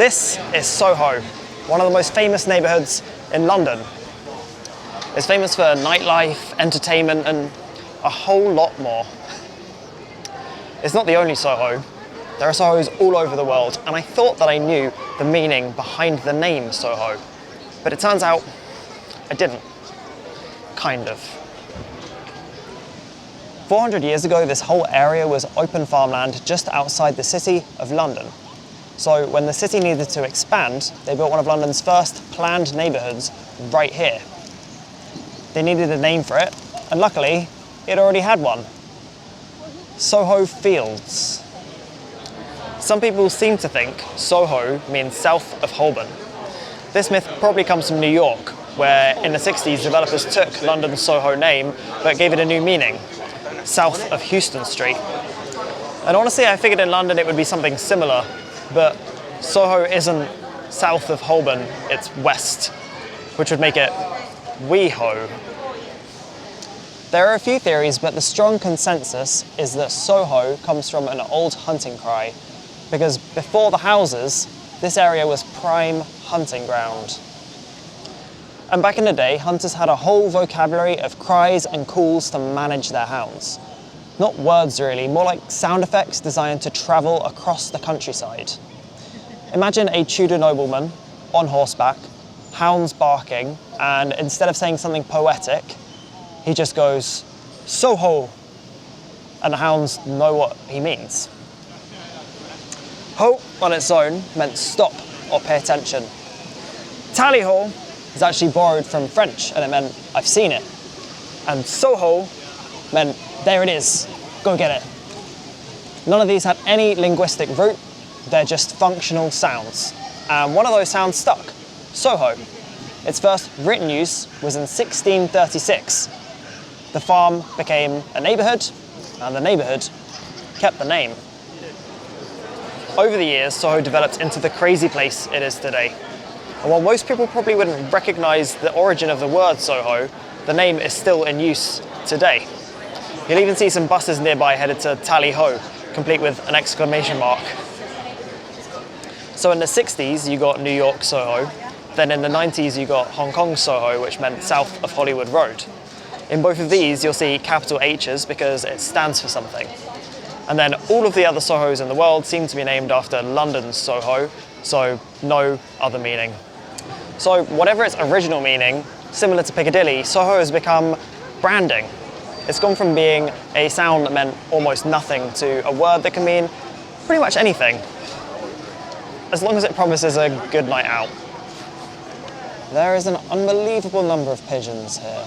This is Soho, one of the most famous neighbourhoods in London. It's famous for nightlife, entertainment, and a whole lot more. It's not the only Soho. There are Sohos all over the world, and I thought that I knew the meaning behind the name Soho. But it turns out I didn't. Kind of. 400 years ago, this whole area was open farmland just outside the city of London. So when the city needed to expand, they built one of London's first planned neighbourhoods right here. They needed a name for it, and luckily, it already had one. Soho Fields. Some people seem to think Soho means south of Holborn. This myth probably comes from New York, where in the 60s developers took London's Soho name but gave it a new meaning, south of Houston Street. And honestly, I figured in London it would be something similar, but Soho isn't south of Holborn, it's west, which would make it WeHo. There are a few theories, but the strong consensus is that Soho comes from an old hunting cry, because before the houses, this area was prime hunting ground. And back in the day, hunters had a whole vocabulary of cries and calls to manage their hounds. Not words really, more like sound effects designed to travel across the countryside. Imagine a Tudor nobleman on horseback, hounds barking, and instead of saying something poetic, he just goes, "Soho," and the hounds know what he means. Ho on its own meant stop or pay attention. Tally-ho is actually borrowed from French, and it meant I've seen it. And Soho meant there it is, go get it. None of these had any linguistic root, they're just functional sounds. And one of those sounds stuck, Soho. Its first written use was in 1636. The farm became a neighbourhood, and the neighbourhood kept the name. Over the years, Soho developed into the crazy place it is today. And while most people probably wouldn't recognise the origin of the word Soho, the name is still in use today. You'll even see some buses nearby headed to Tally-ho, complete with an exclamation mark. So in the 60s, you got New York Soho. Then in the 90s, you got Hong Kong Soho, which meant south of Hollywood Road. In both of these, you'll see capital H's because it stands for something. And then all of the other Sohos in the world seem to be named after London's Soho, so no other meaning. So whatever its original meaning, similar to Piccadilly, Soho has become branding. It's gone from being a sound that meant almost nothing to a word that can mean pretty much anything, as long as it promises a good night out. There is an unbelievable number of pigeons here.